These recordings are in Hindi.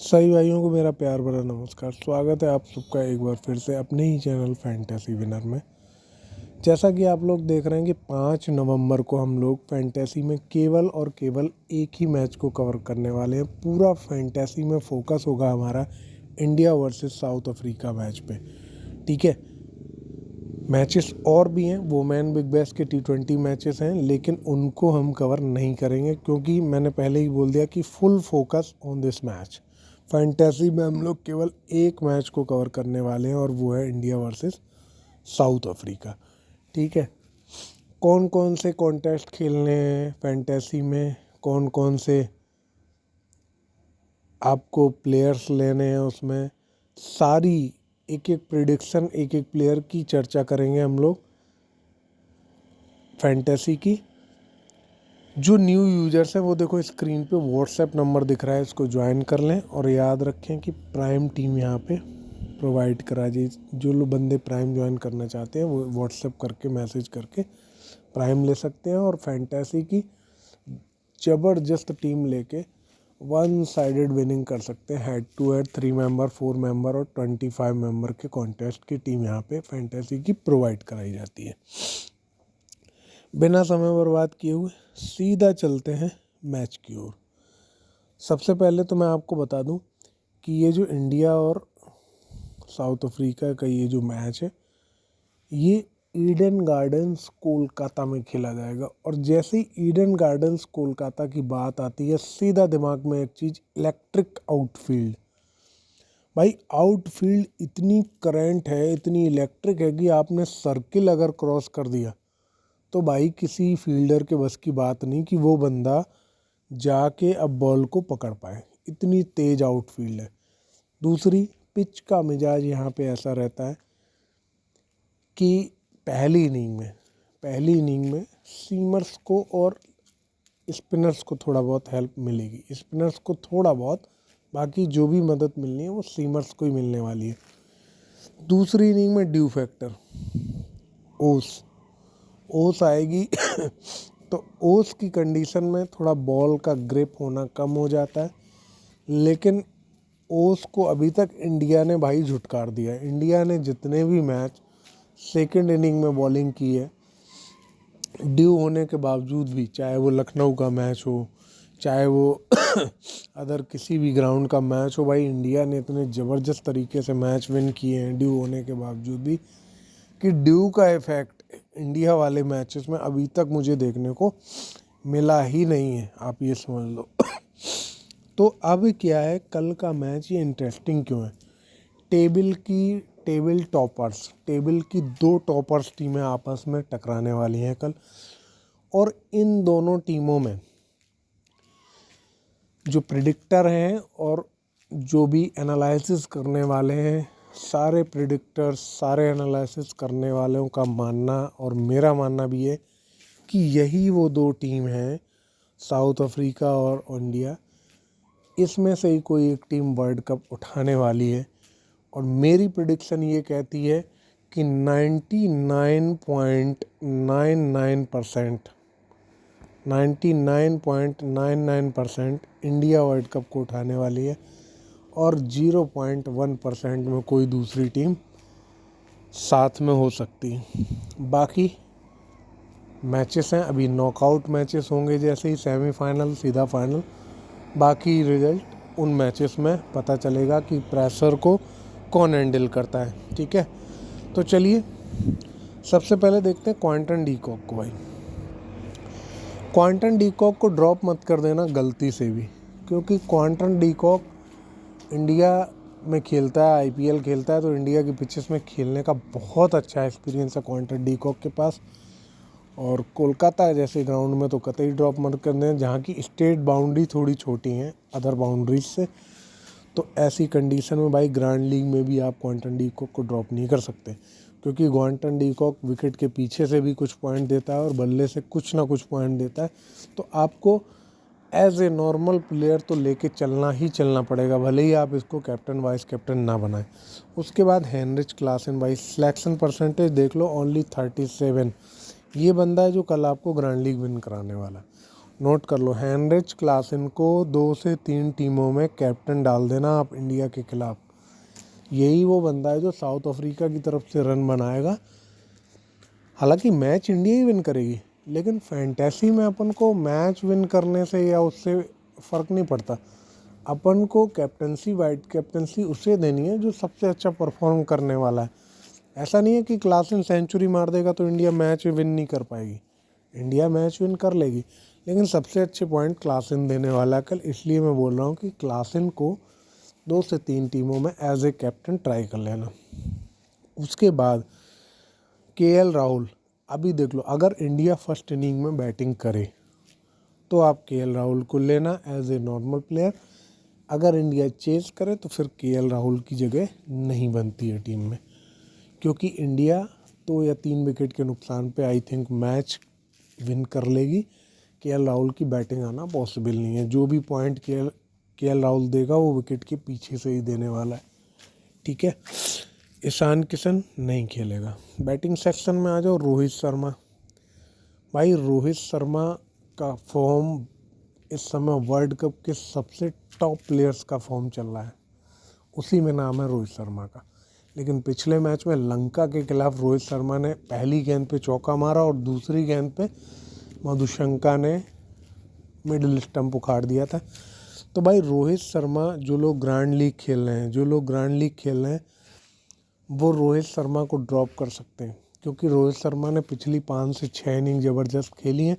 सभी भाइयों को मेरा प्यार भरा नमस्कार। स्वागत है आप सबका एक बार फिर से अपने ही चैनल फैंटेसी विनर में। जैसा कि आप लोग देख रहे हैं कि 5 नवंबर को हम लोग फैंटेसी में केवल और केवल एक ही मैच को कवर करने वाले हैं। पूरा फैंटेसी में फोकस होगा हमारा India versus south Africa match पे। ठीक है, मैचेस और भी हैं, वुमेन बिग बैश के T20 मैचेस हैं, लेकिन उनको हम कवर नहीं करेंगे क्योंकि मैंने पहले ही बोल दिया कि full focus on this match. Fantasy में हम लोग केवल एक मैच को कवर करने वाले हैं और वो है इंडिया वर्सेस साउथ अफ्रीका। ठीक है, कौन कौन से कॉन्टेस्ट खेलने हैं फैंटेसी में, कौन कौन से आपको प्लेयर्स लेने हैं, उसमें सारी एक एक प्रिडिक्शन, एक एक प्लेयर की चर्चा करेंगे हम लोग फैंटेसी की। जो न्यू यूजर्स हैं वो देखो स्क्रीन पे व्हाट्सएप नंबर दिख रहा है, इसको ज्वाइन कर लें और याद रखें कि प्राइम टीम यहाँ पे प्रोवाइड करा दी। जो लोग बंदे प्राइम ज्वाइन करना चाहते हैं वो व्हाट्सएप करके मैसेज करके प्राइम ले सकते हैं और फैंटेसी की ज़बरदस्त टीम लेके वन साइडेड विनिंग कर सकते हैं। Head to head 3 member, 4 member और 25 मेंबर के कॉन्टेस्ट की टीम यहाँ पे फैंटेसी की प्रोवाइड कराई जाती है। बिना समय बर्बाद किए हुए सीधा चलते हैं मैच की ओर। सबसे पहले तो मैं आपको बता दूं कि ये जो इंडिया और साउथ अफ्रीका का ये जो मैच है, ये ईडन गार्डन्स कोलकाता में खेला जाएगा। और जैसे ही ईडन गार्डन्स कोलकाता की बात आती है, सीधा दिमाग में एक चीज़, इलेक्ट्रिक आउटफील्ड। भाई आउटफील्ड इतनी करंट है, इतनी इलेक्ट्रिक है कि आपने सर्किल अगर क्रॉस कर दिया तो भाई किसी फील्डर के बस की बात नहीं कि वो बंदा जाके अब बॉल को पकड़ पाए, इतनी तेज आउटफील्ड है। दूसरी, पिच का मिजाज यहाँ पे ऐसा रहता है कि पहली इनिंग में सीमर्स को और स्पिनर्स को थोड़ा बहुत हेल्प मिलेगी, स्पिनर्स को थोड़ा बहुत, बाकी जो भी मदद मिलनी है वो सीमर्स को ही मिलने वाली है। दूसरी इनिंग में ड्यू फैक्टर, ओस आएगी तो ओस की कंडीशन में थोड़ा बॉल का ग्रिप होना कम हो जाता है, लेकिन ओस को अभी तक इंडिया ने भाई झुटकार दिया है। इंडिया ने जितने भी मैच सेकंड इनिंग में बॉलिंग की है, ड्यू होने के बावजूद भी, चाहे वो लखनऊ का मैच हो, चाहे वो अदर किसी भी ग्राउंड का मैच हो, भाई इंडिया ने इतने ज़बरदस्त तरीके से मैच विन किए हैं ड्यू होने के बावजूद भी कि ड्यू का इफ़ेक्ट इंडिया वाले मैचेस में अभी तक मुझे देखने को मिला ही नहीं है, आप ये समझ लो। तो अब क्या है, कल का मैच ये इंटरेस्टिंग क्यों है? टेबल की 2 टॉपर्स टीमें आपस में टकराने वाली हैं कल, और इन दोनों टीमों में जो प्रिडिक्टर हैं और जो भी एनालिसिस करने वाले हैं, सारे प्रिडिक्टर्स, सारे एनालिसिस करने वालों का मानना और मेरा मानना भी है कि यही वो 2 टीम हैं, साउथ अफ्रीका और इंडिया। इसमें से ही कोई एक टीम वर्ल्ड कप उठाने वाली है और मेरी प्रिडिक्शन ये कहती है कि 99.99% इंडिया वर्ल्ड कप को उठाने वाली है और 0.1% में कोई दूसरी टीम साथ में हो सकती है। बाकी मैचेस हैं, अभी नॉकआउट मैचेस होंगे, जैसे ही सेमीफाइनल सीधा फाइनल, बाकी रिजल्ट उन मैचेस में पता चलेगा कि प्रेशर को कौन हैंडल करता है। ठीक है, तो चलिए सबसे पहले देखते हैं क्विंटन डी कॉक को। भाई क्विंटन डी कॉक को ड्रॉप मत कर देना गलती से भी, क्योंकि क्विंटन डी कॉक इंडिया में खेलता है, आईपीएल खेलता है, तो इंडिया की पिचेस में खेलने का बहुत अच्छा एक्सपीरियंस है क्विंटन डी कॉक के पास। और कोलकाता जैसे ग्राउंड में तो कतई ड्रॉप मत कर दें, जहाँ की स्टेट बाउंड्री थोड़ी छोटी हैं अदर बाउंड्रीज से। तो ऐसी कंडीशन में भाई ग्रैंड लीग में भी आप क्विंटन डी कॉक को ड्रॉप नहीं कर सकते, क्योंकि क्विंटन डी कॉक विकेट के पीछे से भी कुछ पॉइंट देता है और बल्ले से कुछ ना कुछ पॉइंट देता है। तो आपको एज ए नॉर्मल प्लेयर तो लेके चलना ही चलना पड़ेगा, भले ही आप इसको कैप्टन वाइस कैप्टन ना बनाएं। उसके बाद हेनरिच क्लासन, भाई सिलेक्शन परसेंटेज देख लो, ओनली 37। ये बंदा है जो कल आपको ग्रैंड लीग विन कराने वाला है। नोट कर लो, हेनरिच क्लासन को 2 से 3 टीमों में कैप्टन डाल देना आप इंडिया के खिलाफ। यही वो बंदा है जो साउथ अफ्रीका की तरफ से रन बनाएगा। हालांकि मैच इंडिया ही विन करेगी, लेकिन फैंटेसी में अपन को मैच विन करने से या उससे फ़र्क नहीं पड़ता। अपन को कैप्टनसी, वाइट कैप्टनसी उसे देनी है जो सबसे अच्छा परफॉर्म करने वाला है। ऐसा नहीं है कि क्लासन सेंचुरी मार देगा तो इंडिया मैच विन नहीं कर पाएगी। इंडिया मैच विन कर लेगी, लेकिन सबसे अच्छे पॉइंट क्लासन देने वाला है कल। इसलिए मैं बोल रहा हूँ कि क्लासन को 2 से 3 टीमों में एज ए कैप्टन ट्राई कर लेना। उसके बाद केएल राहुल। अभी देख लो, अगर इंडिया फर्स्ट इनिंग में बैटिंग करे तो आप केएल राहुल को लेना एज ए नॉर्मल प्लेयर। अगर इंडिया चेस करे तो फिर केएल राहुल की जगह नहीं बनती है टीम में, क्योंकि इंडिया 2 या 3 विकेट के नुकसान पे आई थिंक मैच विन कर लेगी। केएल राहुल की बैटिंग आना पॉसिबल नहीं है। जो भी पॉइंट केएल राहुल देगा वो विकेट के पीछे से ही देने वाला है, ठीक है। ईशान किशन नहीं खेलेगा। बैटिंग सेक्शन में आ जाओ, रोहित शर्मा। भाई रोहित शर्मा का फॉर्म इस समय वर्ल्ड कप के सबसे टॉप प्लेयर्स का फॉर्म चल रहा है, उसी में नाम है रोहित शर्मा का। लेकिन पिछले मैच में लंका के खिलाफ रोहित शर्मा ने पहली गेंद पे चौका मारा और दूसरी गेंद पे मधुशंका ने मिडिल स्टंप उखाड़ दिया था। तो भाई रोहित शर्मा, जो लोग ग्रैंड लीग खेल रहे हैं वो रोहित शर्मा को ड्रॉप कर सकते हैं, क्योंकि रोहित शर्मा ने पिछली 5 से 6 इनिंग ज़बरदस्त खेली हैं।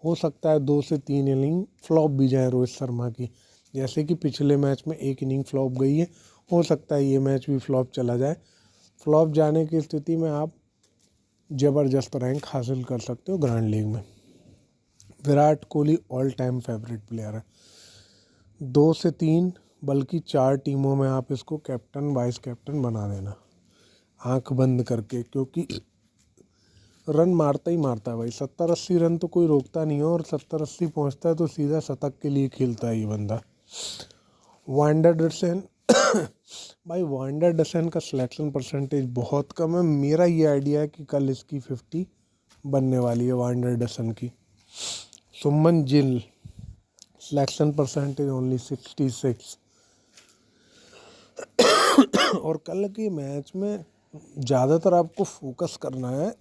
हो सकता है 2 से 3 इनिंग फ्लॉप भी जाए रोहित शर्मा की, जैसे कि पिछले मैच में 1 इनिंग फ्लॉप गई है। हो सकता है ये मैच भी फ्लॉप चला जाए। फ्लॉप जाने की स्थिति में आप ज़बरदस्त रैंक हासिल कर सकते हो ग्रैंड लीग में। Virat Kohli all time favourite player है। 2 से 3 बल्कि 4 टीमों में आप इसको कैप्टन, वाइस कैप्टन बना देना आंख बंद करके, क्योंकि रन मारता ही मारता है भाई। 70-80 रन तो कोई रोकता नहीं है, और 70-80 पहुंचता है तो सीधा शतक के लिए खेलता है ये बंदा। वांडर डसन भाई वांडर डसन का सिलेक्शन परसेंटेज बहुत कम है। मेरा ये आइडिया है कि कल इसकी 50 बनने वाली है वांडर डसन की। सुमन जिल, सिलेक्शन परसेंटेज ओनली 66। और कल के मैच में ज़्यादातर आपको फोकस करना है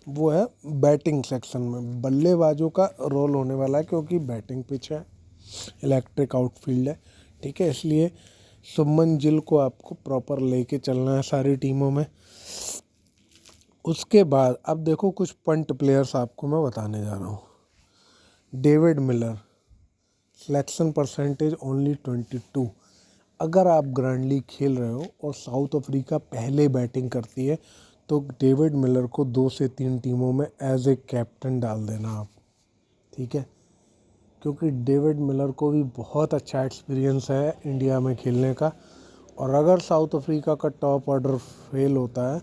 वो है बैटिंग सेक्शन में। बल्लेबाजों का रोल होने वाला है, क्योंकि बैटिंग पिच है, इलेक्ट्रिक आउटफील्ड है, ठीक है। इसलिए सुमन जिल को आपको प्रॉपर लेके चलना है सारी टीमों में। उसके बाद अब देखो कुछ पंट प्लेयर्स आपको मैं बताने जा रहा हूँ। David Miller, selection percentage only 22। अगर आप ग्रैंड लीग खेल रहे हो और साउथ अफ्रीका पहले बैटिंग करती है तो डेविड मिलर को 2 से 3 टीमों में एज ए कैप्टन डाल देना आप, ठीक है। क्योंकि डेविड मिलर को भी बहुत अच्छा एक्सपीरियंस है इंडिया में खेलने का। और अगर साउथ अफ्रीका का टॉप ऑर्डर फेल होता है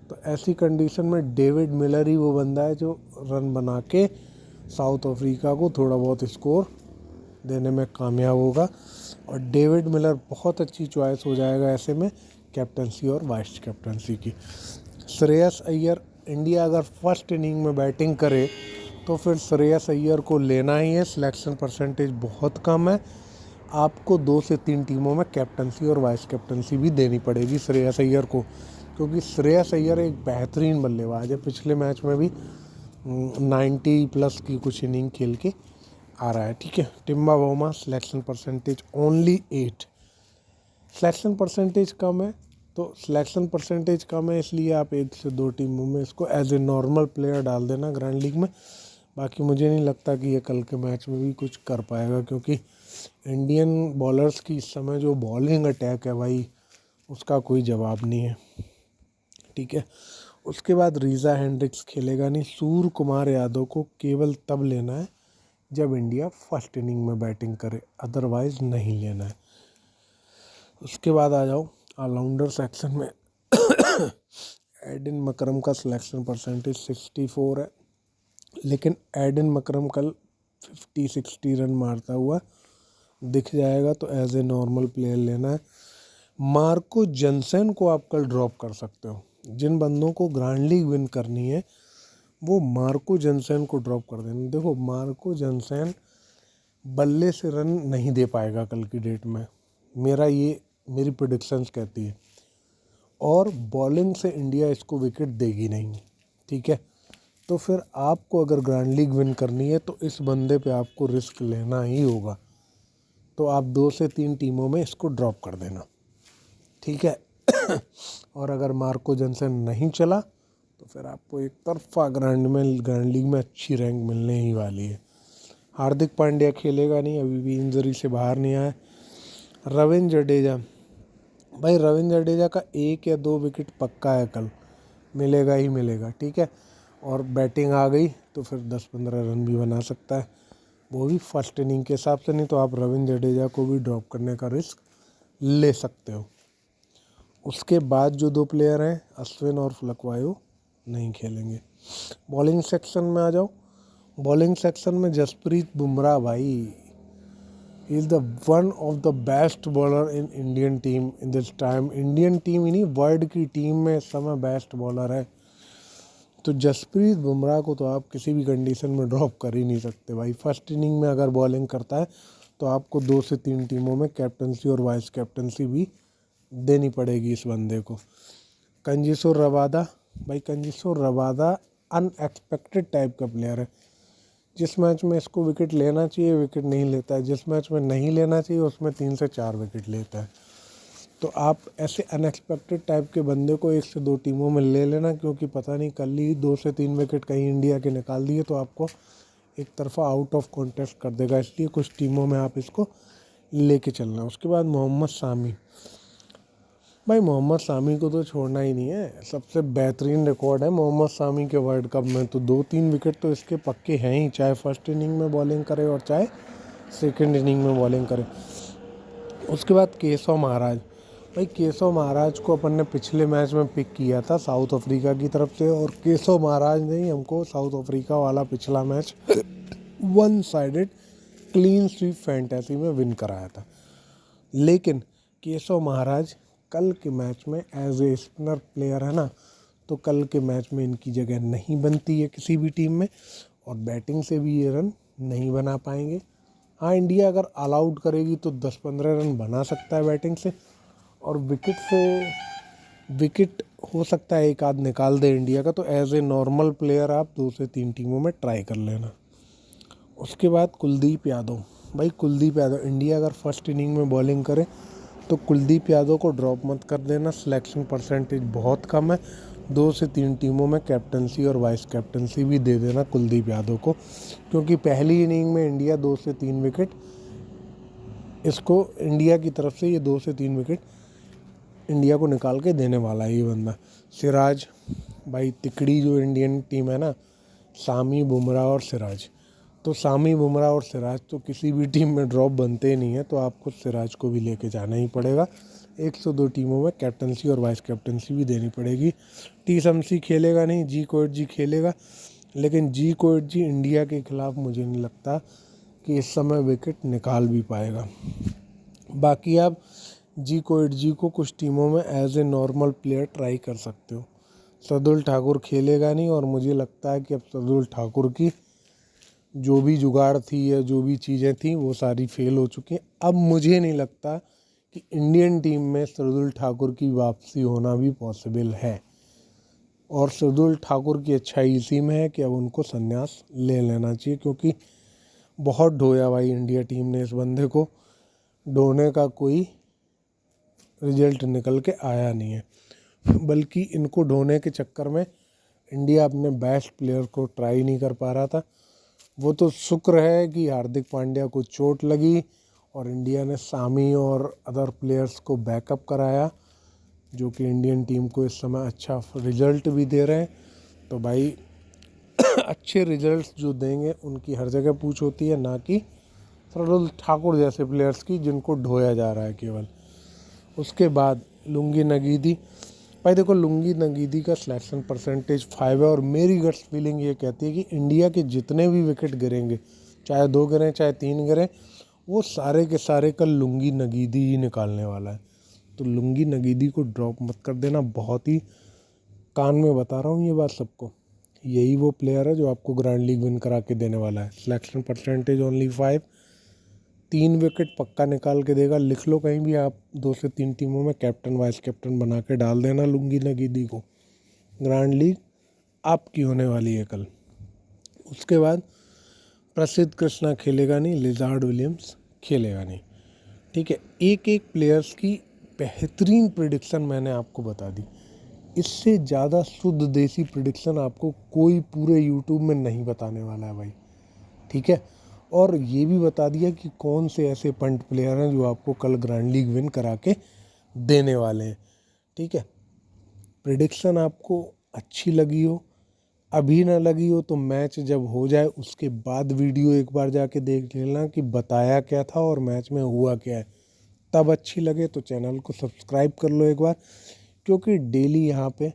तो ऐसी कंडीशन में डेविड मिलर ही वो बंदा है जो रन बना के साउथ अफ्रीका को थोड़ा बहुत स्कोर देने में कामयाब होगा। और डेविड मिलर बहुत अच्छी चॉइस हो जाएगा ऐसे में कैप्टनसी और वाइस कैप्टनसी की। श्रेयस अय्यर, इंडिया अगर फर्स्ट इनिंग में बैटिंग करे तो फिर श्रेयस अय्यर को लेना ही है। सिलेक्शन परसेंटेज बहुत कम है, आपको 2 से 3 टीमों में कैप्टनसी और वाइस कैप्टनसी भी देनी पड़ेगी श्रेयस अय्यर को, क्योंकि श्रेयस अय्यर एक बेहतरीन बल्लेबाज है। पिछले मैच में भी 90+ की कुछ इनिंग खेल के आ रहा है, ठीक है। Temba Bavuma, selection percentage only 8। Selection percentage कम है, तो सिलेक्शन परसेंटेज कम है इसलिए आप 1 से 2 टीमों में इसको एज ए नॉर्मल प्लेयर डाल देना ग्रैंड लीग में। बाकी मुझे नहीं लगता कि ये कल के मैच में भी कुछ कर पाएगा, क्योंकि इंडियन बॉलर्स की इस समय जो बॉलिंग अटैक है भाई, उसका कोई जवाब नहीं है, ठीक है। उसके बाद रीज़ा हेंड्रिक्स खेलेगा नहीं। सूर्य कुमार यादव को केवल तब लेना है जब इंडिया फर्स्ट इनिंग में बैटिंग करे, अदरवाइज़ नहीं लेना है। उसके बाद आ जाओ ऑलराउंडर सेक्शन में एडन मकरम का सिलेक्शन परसेंटेज 64 है, लेकिन एडन मकरम कल 50-60 रन मारता हुआ दिख जाएगा, तो एज ए नॉर्मल प्लेयर लेना है। मार्को जनसन को आप कल ड्रॉप कर सकते हो। जिन बंदों को ग्रैंड लीग विन करनी है वो मार्को जनसेन को ड्रॉप कर देना। देखो मार्को जनसेन बल्ले से रन नहीं दे पाएगा कल की डेट में, मेरी प्रेडिक्शंस कहती है, और बॉलिंग से इंडिया इसको विकेट देगी नहीं, ठीक है। तो फिर आपको अगर ग्रैंड लीग विन करनी है तो इस बंदे पे आपको रिस्क लेना ही होगा। तो आप 2 से 3 टीमों में इसको ड्रॉप कर देना, ठीक है। और अगर मार्को जनसन नहीं चला तो फिर आपको एक तरफा ग्रैंड लीग में अच्छी रैंक मिलने ही वाली है। हार्दिक पांड्या खेलेगा नहीं, अभी भी इंजरी से बाहर नहीं आया। रविंद्र जडेजा, भाई रविंद्र जडेजा का 1 या 2 विकेट पक्का है, कल मिलेगा ही मिलेगा, ठीक है। और बैटिंग आ गई तो फिर 10-15 रन भी बना सकता है, वो भी फर्स्ट इनिंग के हिसाब से। नहीं तो आप रविंद्र जडेजा को भी ड्रॉप करने का रिस्क ले सकते हो। उसके बाद जो 2 प्लेयर हैं अश्विन और फ्लकवायो नहीं खेलेंगे। बॉलिंग सेक्शन में आ जाओ। बॉलिंग सेक्शन में जसप्रीत बुमराह, भाई he is the one of the best bowler in Indian team in this time. Indian team ही नहीं, वर्ल्ड की टीम में इस समय बेस्ट बॉलर है। तो जसप्रीत बुमराह को तो आप किसी भी कंडीशन में ड्रॉप कर ही नहीं सकते भाई। फर्स्ट इनिंग में अगर बॉलिंग करता है तो आपको 2 से 3 टीमों में कैप्टनसी और वाइस कैप्टनसी भी देनी पड़ेगी इस बंदे को। कंजिसो रबादा, भाई कंजिसो रबादा अनएक्सपेक्टेड टाइप का प्लेयर है। जिस मैच में इसको विकेट लेना चाहिए विकेट नहीं लेता है, जिस मैच में नहीं लेना चाहिए उसमें 3 से 4 विकेट लेता है। तो आप ऐसे अनएक्सपेक्टेड टाइप के बंदे को 1 से 2 टीमों में ले लेना, क्योंकि पता नहीं कल ही 2 से 3 विकेट कहीं इंडिया के निकाल दिए तो आपको एक तरफा आउट ऑफ कॉन्टेस्ट कर देगा, इसलिए कुछ टीमों में आप इसको लेके चलना। उसके बाद मोहम्मद सामी, भाई मोहम्मद सामी को तो छोड़ना ही नहीं है। सबसे बेहतरीन रिकॉर्ड है मोहम्मद सामी के वर्ल्ड कप में, तो 2-3 विकेट तो इसके पक्के हैं ही, चाहे फर्स्ट इनिंग में बॉलिंग करे और चाहे सेकंड इनिंग में बॉलिंग करे। उसके बाद केशव महाराज, भाई केशव महाराज को अपन ने पिछले मैच में पिक किया था साउथ अफ्रीका की तरफ से, और केशव महाराज ने ही हमको साउथ अफ्रीका वाला पिछला match 1 sided clean sweep fantasy में विन कराया था। लेकिन केशव महाराज कल के मैच में एज ए स्पिनर प्लेयर है ना, तो कल के मैच में इनकी जगह नहीं बनती है किसी भी टीम में, और बैटिंग से भी ये रन नहीं बना पाएंगे। हाँ, इंडिया अगर ऑल आउट करेगी तो 10-15 रन बना सकता है बैटिंग से, और विकेट हो सकता है एक आध निकाल दे इंडिया का। तो एज ए नॉर्मल प्लेयर आप 2 से 3 टीमों में ट्राई कर लेना। उसके बाद कुलदीप यादव, भाई कुलदीप यादव, इंडिया अगर फर्स्ट इनिंग में बॉलिंग करे तो कुलदीप यादव को ड्रॉप मत कर देना, सिलेक्शन परसेंटेज बहुत कम है। 2 से 3 टीमों में कैप्टनसी और वाइस कैप्टनसी भी दे देना कुलदीप यादव को, क्योंकि पहली इनिंग में इंडिया 2 से 3 विकेट इसको, इंडिया की तरफ से ये 2 से 3 विकेट इंडिया को निकाल के देने वाला है ये बंदा। सिराज, भाई तिकड़ी जो इंडियन टीम है ना, सामी बुमराह और सिराज, तो सामी बुमराह और सिराज तो किसी भी टीम में ड्रॉप बनते ही नहीं है, तो आपको सिराज को भी लेके जाना ही पड़ेगा। 1 से 2 टीमों में कैप्टनसी और वाइस कैप्टनसी भी देनी पड़ेगी। टी शम्सी खेलेगा नहीं, जी कोएट जी खेलेगा, लेकिन जी कोएट जी इंडिया के खिलाफ मुझे नहीं लगता कि इस समय विकेट निकाल भी पाएगा। बाकी आप जी कोएट जी को कुछ टीमों में as a normal player try कर सकते हो। शार्दुल ठाकुर खेलेगा नहीं, और मुझे लगता है कि अब शार्दुल ठाकुर की जो भी जुगाड़ थी या जो भी चीज़ें थी वो सारी फेल हो चुकी हैं। अब मुझे नहीं लगता कि इंडियन टीम में शार्दुल ठाकुर की वापसी होना भी पॉसिबल है, और शार्दुल ठाकुर की अच्छाई इसी में है कि अब उनको संन्यास ले लेना चाहिए, क्योंकि बहुत ढोया भाई इंडिया टीम ने इस बंदे को, ढोने का कोई रिजल्ट निकल के आया नहीं है, बल्कि इनको ढोने के चक्कर में इंडिया अपने बेस्ट प्लेयर को ट्राई नहीं कर पा रहा था। वो तो शुक्र है कि हार्दिक पांड्या को चोट लगी और इंडिया ने सामी और अदर प्लेयर्स को बैकअप कराया, जो कि इंडियन टीम को इस समय अच्छा रिजल्ट भी दे रहे हैं। तो भाई अच्छे रिजल्ट्स जो देंगे उनकी हर जगह पूछ होती है, ना कि शार्दुल ठाकुर जैसे प्लेयर्स की जिनको ढोया जा रहा है केवल। उसके बाद लुंगी नगीदी, भाई देखो लुंगी नगीदी का सिलेक्शन परसेंटेज 5 है, और मेरी गट्स फीलिंग ये कहती है कि इंडिया के जितने भी विकेट गिरेंगे, चाहे 2 गिरें चाहे 3 गिरें, वो सारे के सारे कल लुंगी नगीदी ही निकालने वाला है। तो लुंगी नगीदी को ड्रॉप मत कर देना, बहुत ही कान में बता रहा हूँ ये बात सबको। यही वो प्लेयर है जो आपको ग्रैंड लीग विन करा के देने वाला है। सिलेक्शन परसेंटेज ओनली 5, 3 विकेट पक्का निकाल के देगा। लिख लो कहीं भी, आप 2 से 3 टीमों में कैप्टन वाइस कैप्टन बना के डाल देना लुंगी नगीदी को। ग्रैंड लीग आपकी होने वाली है कल। उसके बाद प्रसिद्ध कृष्णा खेलेगा नहीं, लिजार्ड विलियम्स खेलेगा नहीं। ठीक है, एक एक प्लेयर्स की बेहतरीन प्रिडिक्शन मैंने आपको बता दी। इससे ज़्यादा शुद्ध देसी प्रिडिक्शन आपको कोई पूरे यूट्यूब में नहीं बताने वाला है भाई। ठीक है, और ये भी बता दिया कि कौन से ऐसे पंट प्लेयर हैं जो आपको कल ग्रैंड लीग विन करा के देने वाले हैं। ठीक है, प्रिडिक्शन आपको अच्छी लगी हो, अभी ना लगी हो तो मैच जब हो जाए उसके बाद वीडियो एक बार जाके देख लेना कि बताया क्या था और मैच में हुआ क्या है। तब अच्छी लगे तो चैनल को सब्सक्राइब कर लो एक बार, क्योंकि डेली यहाँ पे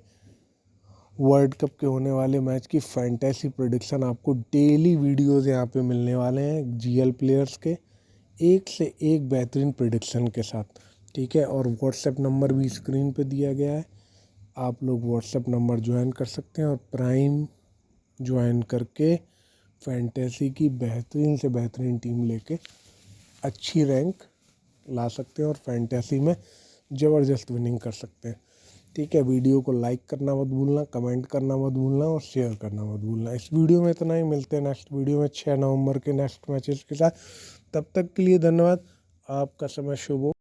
वर्ल्ड कप के होने वाले मैच की फैंटेसी प्रेडिक्शन आपको डेली वीडियोज़ यहाँ पे मिलने वाले हैं जीएल प्लेयर्स के, एक से एक बेहतरीन प्रेडिक्शन के साथ। ठीक है, और व्हाट्सएप नंबर भी स्क्रीन पे दिया गया है, आप लोग व्हाट्सएप नंबर ज्वाइन कर सकते हैं और प्राइम ज्वाइन करके फैंटेसी की बेहतरीन से बेहतरीन टीम लेके अच्छी रैंक ला सकते हैं और फैंटेसी में ज़बरदस्त विनिंग कर सकते हैं। ठीक है, वीडियो को लाइक करना मत भूलना, कमेंट करना मत भूलना और शेयर करना मत भूलना। इस वीडियो में इतना ही, मिलते हैं नेक्स्ट वीडियो में 6 नवंबर के नेक्स्ट मैचेस के साथ। तब तक के लिए धन्यवाद, आपका समय शुभ हो।